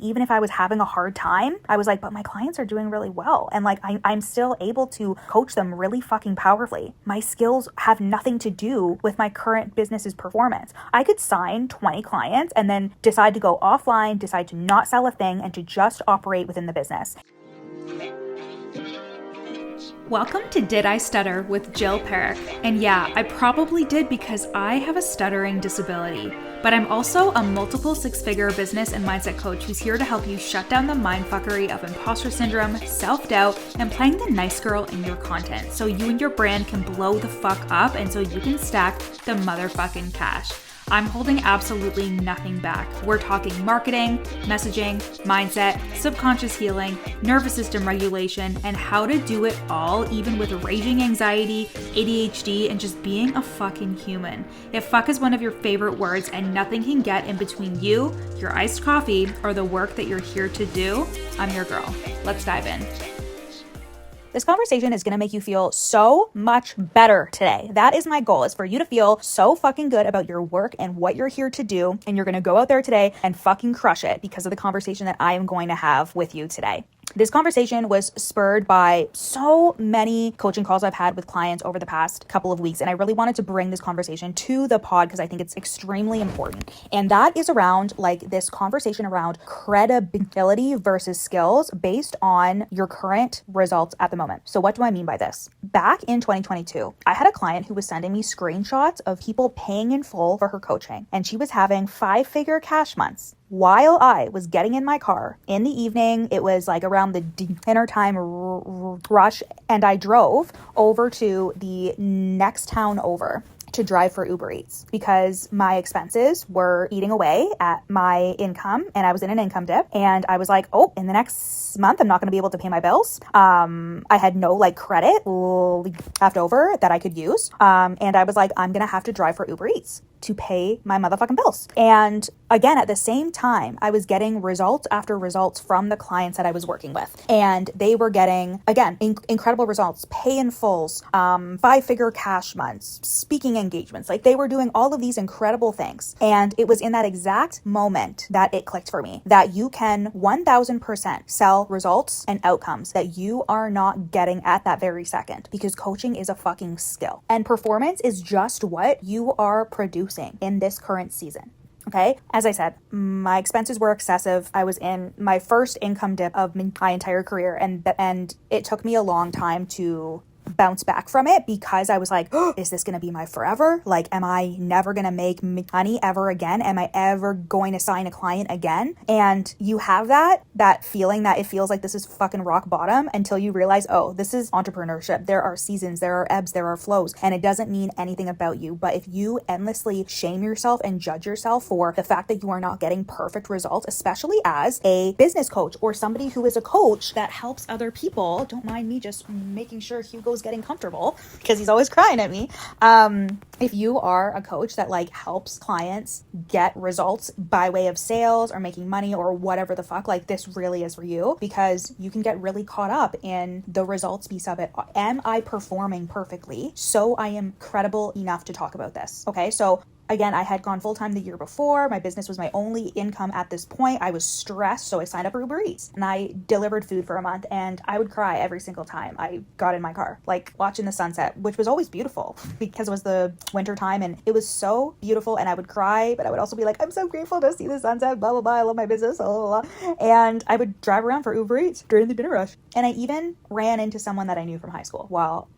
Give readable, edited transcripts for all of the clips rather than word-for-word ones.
Even if I was having a hard time, I was like, but my clients are doing really well. And like, I'm still able to coach them really fucking powerfully. My skills have nothing to do with my current business's performance. I could sign 20 clients and then decide to go offline, decide to not sell a thing, and to just operate within the business. Welcome to Did I Stutter with Jill Perick. And yeah, I probably did because I have a stuttering disability. But I'm also a multiple six-figure business and mindset coach who's here to help you shut down the mindfuckery of imposter syndrome, self-doubt, and playing the nice girl in your content so you and your brand can blow the fuck up and so you can stack the motherfucking cash. I'm holding absolutely nothing back. We're talking marketing, messaging, mindset, subconscious healing, nervous system regulation, and how to do it all even with raging anxiety, ADHD, and just being a fucking human. If fuck is one of your favorite words and nothing can get in between you, your iced coffee, or the work that you're here to do, I'm your girl. Let's dive in. This conversation is going to make you feel so much better today. That is my goal, is for you to feel so fucking good about your work and what you're here to do. And you're going to go out there today and fucking crush it because of the conversation that I am going to have with you today. This conversation was spurred by so many coaching calls I've had with clients over the past couple of weeks. And I really wanted to bring this conversation to the pod because I think it's extremely important. And that is around like this conversation around credibility versus skills based on your current results at the moment. So what do I mean by this? Back in 2022, I had a client who was sending me screenshots of people paying in full for her coaching. And she was having 5-figure cash months. While I was getting in my car in the evening, it was like around the dinner time rush, and I drove over to the next town over to drive for Uber Eats because my expenses were eating away at my income and I was in an income dip. And I was like, oh, in the next month, I'm not going to be able to pay my bills. I had no like credit left over that I could use. And I was like, I'm going to have to drive for Uber Eats to pay my motherfucking bills. And again, at the same time, I was getting results after results from the clients that I was working with. And they were getting, again, incredible results, pay in fulls, 5-figure cash months, speaking engagements. Like they were doing all of these incredible things. And it was in that exact moment that it clicked for me that you can 1000% sell results and outcomes that you are not getting at that very second, because coaching is a fucking skill and performance is just what you are producing in this current season. Okay. As I said, my expenses were excessive. I was in my first income dip of my entire career. And it took me a long time to bounce back from it because I was like, oh, is this going to be my forever? Like, am I never going to make money ever again? Am I ever going to sign a client again? And you have that feeling that it feels like this is fucking rock bottom until you realize, oh, this is entrepreneurship. There are seasons, there are ebbs, there are flows, and it doesn't mean anything about you. But if you endlessly shame yourself and judge yourself for the fact that you are not getting perfect results, especially as a business coach or somebody who is a coach that helps other people, don't mind me just making sure Hugo's getting comfortable because he's always crying at me. If you are a coach that like helps clients get results by way of sales or making money or whatever the fuck, like this really is for you because you can get really caught up in the results piece of it. Am I performing perfectly so I am credible enough to talk about this? Okay, so again, I had gone full-time the year before. My business was my only income at this point. I was stressed, so I signed up for Uber Eats and I delivered food for a month, and I would cry every single time I got in my car, like watching the sunset, which was always beautiful because it was the winter time and it was so beautiful, and I would cry, but I would also be like, I'm so grateful to see the sunset, blah, blah, blah. I love my business, blah, blah, blah. And I would drive around for Uber Eats during the dinner rush. And I even ran into someone that I knew from high school while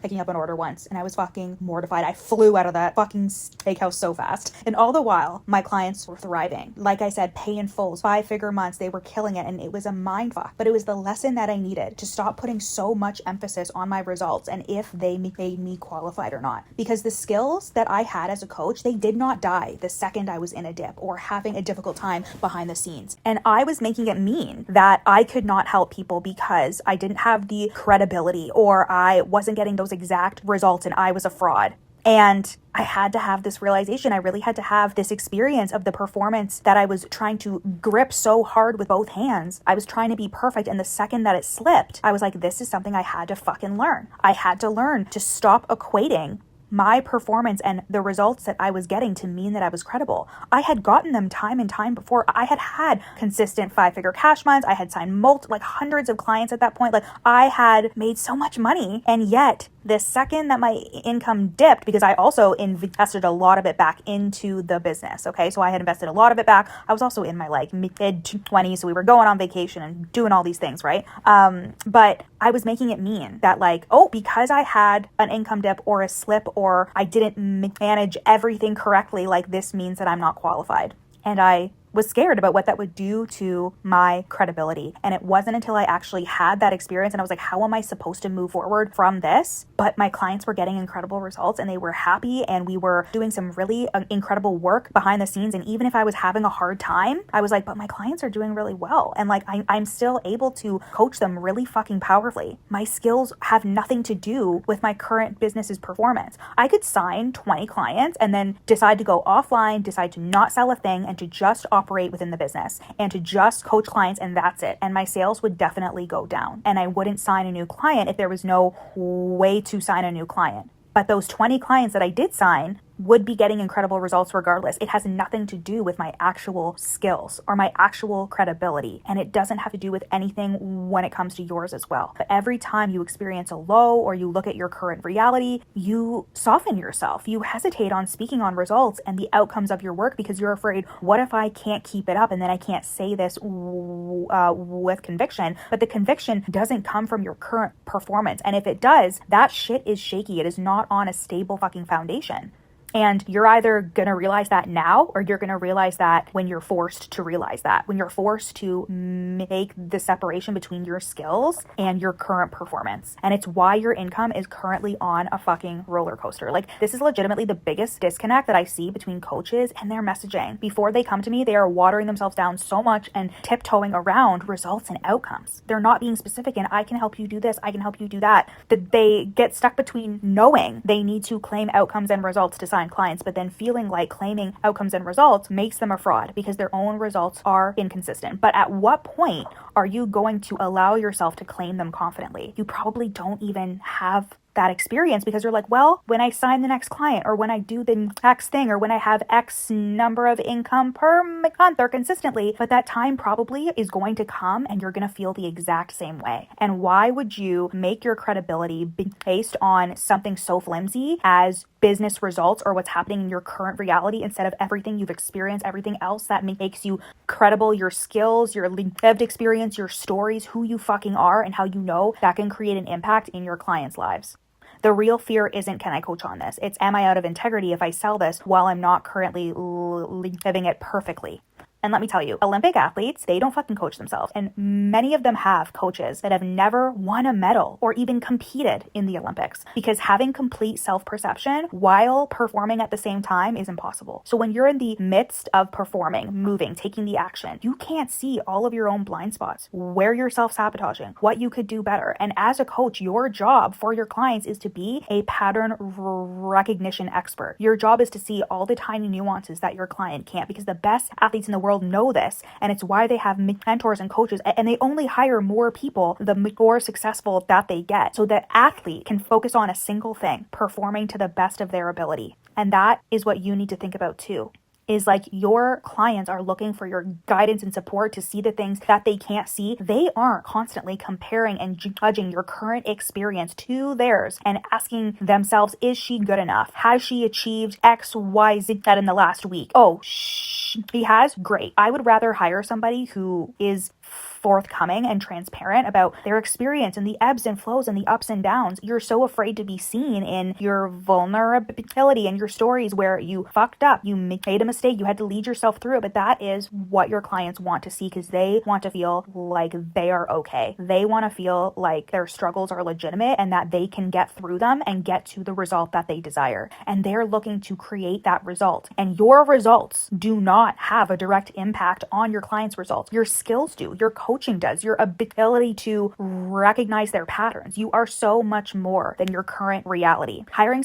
picking up an order once, and I was fucking mortified. I flew out of that fucking steakhouse so fast. And all the while, my clients were thriving. Like I said, pay in fulls, 5-figure months, they were killing it, and it was a mind fuck. But it was the lesson that I needed to stop putting so much emphasis on my results and if they made me qualified or not. Because the skills that I had as a coach, they did not die the second I was in a dip or having a difficult time behind the scenes. And I was making it mean that I could not help people because I didn't have the credibility or I wasn't getting those exact results and I was a fraud. And I had to have this realization. I really had to have this experience of the performance that I was trying to grip so hard with both hands. I was trying to be perfect. And the second that it slipped, I was like, this is something I had to fucking learn. I had to learn to stop equating my performance and the results that I was getting to mean that I was credible. I had gotten them time and time before. I had consistent 5-figure cash months. I had signed hundreds of clients at that point. Like, I had made so much money, and yet the second that my income dipped, because I also invested a lot of it back into the business. Okay. So I had invested a lot of it back. I was also in my like mid 20s. So we were going on vacation and doing all these things. Right. But I was making it mean that like, oh, because I had an income dip or a slip, or I didn't manage everything correctly, like this means that I'm not qualified. And I was scared about what that would do to my credibility. And it wasn't until I actually had that experience and I was like, how am I supposed to move forward from this? But my clients were getting incredible results and they were happy, and we were doing some really incredible work behind the scenes. And even if I was having a hard time, I was like, but my clients are doing really well. And like, I'm still able to coach them really fucking powerfully. My skills have nothing to do with my current business's performance. I could sign 20 clients and then decide to go offline, decide to not sell a thing, and to just operate within the business and to just coach clients, and that's it. And my sales would definitely go down, and I wouldn't sign a new client if there was no way to sign a new client. But those 20 clients that I did sign would be getting incredible results regardless. It has nothing to do with my actual skills or my actual credibility. And it doesn't have to do with anything when it comes to yours as well. But every time you experience a low or you look at your current reality, you soften yourself. You hesitate on speaking on results and the outcomes of your work because you're afraid, what if I can't keep it up and then I can't say this with conviction? But the conviction doesn't come from your current performance. And if it does, that shit is shaky. It is not on a stable fucking foundation. And you're either going to realize that now, or you're going to realize that when you're forced to realize that, when you're forced to make the separation between your skills and your current performance. And it's why your income is currently on a fucking roller coaster. Like, this is legitimately the biggest disconnect that I see between coaches and their messaging. Before they come to me, they are watering themselves down so much and tiptoeing around results and outcomes. They're not being specific in, I can help you do this, I can help you do that. That they get stuck between knowing they need to claim outcomes and results to sign clients, but then feeling like claiming outcomes and results makes them a fraud because their own results are inconsistent. But at what point are you going to allow yourself to claim them confidently? You probably don't even have that experience because you're like, well, when I sign the next client, or when I do the next thing, or when I have X number of income per month or consistently, but that time probably is going to come and you're going to feel the exact same way. And why would you make your credibility based on something so flimsy as business results or what's happening in your current reality instead of everything you've experienced, everything else that makes you credible, your skills, your lived experience, your stories, who you fucking are, and how you know that can create an impact in your clients' lives? The real fear isn't, can I coach on this? It's, am I out of integrity if I sell this while I'm not currently living it perfectly? And let me tell you, Olympic athletes, they don't fucking coach themselves. And many of them have coaches that have never won a medal or even competed in the Olympics, because having complete self-perception while performing at the same time is impossible. So when you're in the midst of performing, moving, taking the action, you can't see all of your own blind spots, where you're self-sabotaging, what you could do better. And as a coach, your job for your clients is to be a pattern recognition expert. Your job is to see all the tiny nuances that your client can't, because the best athletes in the world know this, and it's why they have mentors and coaches, and they only hire more people the more successful that they get, so that athlete can focus on a single thing, performing to the best of their ability. And that is what you need to think about too. Is like, your clients are looking for your guidance and support to see the things that they can't see. They aren't constantly comparing and judging your current experience to theirs and asking themselves, is she good enough? Has she achieved X, Y, Z in the last week? Oh, she has? Great. I would rather hire somebody who is forthcoming and transparent about their experience and the ebbs and flows and the ups and downs. You're so afraid to be seen in your vulnerability and your stories where you fucked up, you made a mistake, you had to lead yourself through it. But that is what your clients want to see, because they want to feel like they are okay. They want to feel like their struggles are legitimate and that they can get through them and get to the result that they desire. And they're looking to create that result. And your results do not have a direct impact on your clients' results. Your skills do. Your coaching does, your ability to recognize their patterns. You are so much more than your current reality. Hiring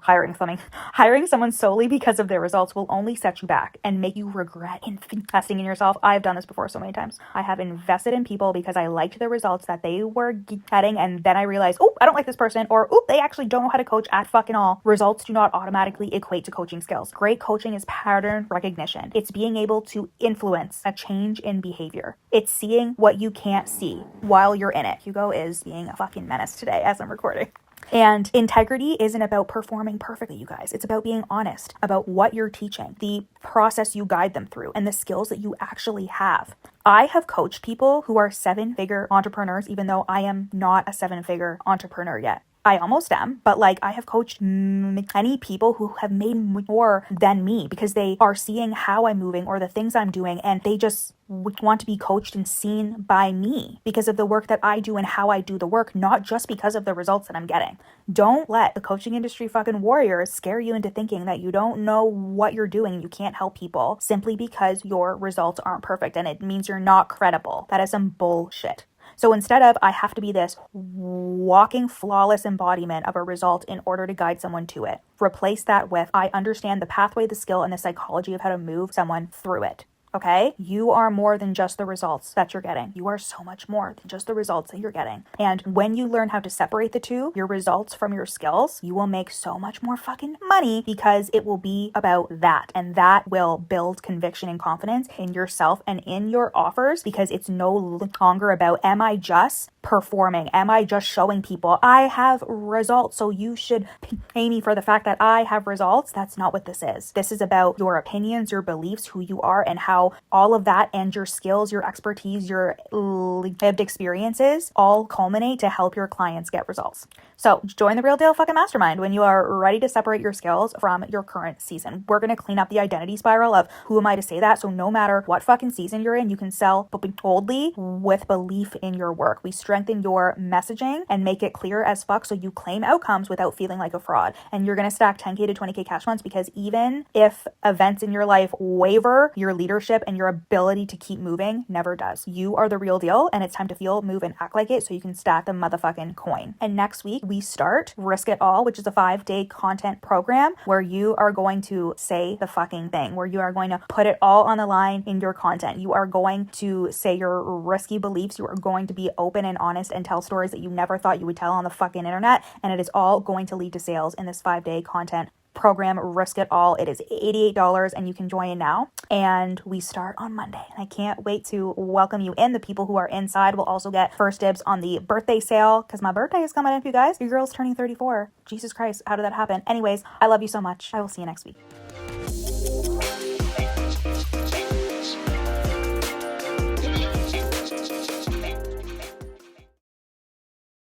Hiring someone solely because of their results will only set you back and make you regret investing in yourself. I've done this before so many times. I have invested in people because I liked the results that they were getting, and then I realized, oh, I don't like this person, or oh, they actually don't know how to coach at fucking all. Results do not automatically equate to coaching skills. Great coaching is pattern recognition. It's being able to influence a change in behavior. It's seeing what you can't see while you're in it. Hugo is being a fucking menace today as I'm recording. And integrity isn't about performing perfectly, you guys. It's about being honest about what you're teaching, the process you guide them through, and the skills that you actually have. I have coached people who are 7-figure entrepreneurs, even though I am not a 7-figure entrepreneur yet. I almost am, but like I have coached many people who have made more than me because they are seeing how I'm moving or the things I'm doing, and they just want to be coached and seen by me because of the work that I do and how I do the work, not just because of the results that I'm getting. Don't let the coaching industry fucking warriors scare you into thinking that you don't know what you're doing and you can't help people simply because your results aren't perfect and it means you're not credible. That is some bullshit. So instead of, I have to be this walking flawless embodiment of a result in order to guide someone to it, replace that with, I understand the pathway, the skill, and the psychology of how to move someone through it. Okay? You are more than just the results that you're getting. You are so much more than just the results that you're getting. And when you learn how to separate the two, your results from your skills, you will make so much more fucking money because it will be about that. And that will build conviction and confidence in yourself and in your offers because it's no longer about, am I just performing? Am I just showing people I have results, so you should pay me for the fact that I have results? That's not what this is. This is about your opinions, your beliefs, who you are, and how all of that and your skills, your expertise, your lived experiences all culminate to help your clients get results. So join the Real Deal fucking Mastermind when you are ready to separate your skills from your current season. We're going to clean up the identity spiral of who am I to say that? So no matter what fucking season you're in, you can sell boldly with belief in your work. We strengthen your messaging and make it clear as fuck so you claim outcomes without feeling like a fraud. And you're going to stack 10K to 20K cash months because even if events in your life waver, your leadership and your ability to keep moving never does. You are the real deal and it's time to feel, move, and act like it so you can stack the motherfucking coin. And next week we start Risk It All, which is a 5-day content program where you are going to say the fucking thing, where you are going to put it all on the line in your content. You are going to say your risky beliefs. You are going to be open and honest and tell stories that you never thought you would tell on the fucking internet. And it is all going to lead to sales in this 5-day content program, Risk It All. It is $88 and you can join in now. And we start on Monday. And I can't wait to welcome you in. The people who are inside will also get first dibs on the birthday sale because my birthday is coming up, you guys. Your girl's turning 34. Jesus Christ, how did that happen? Anyways, I love you so much. I will see you next week.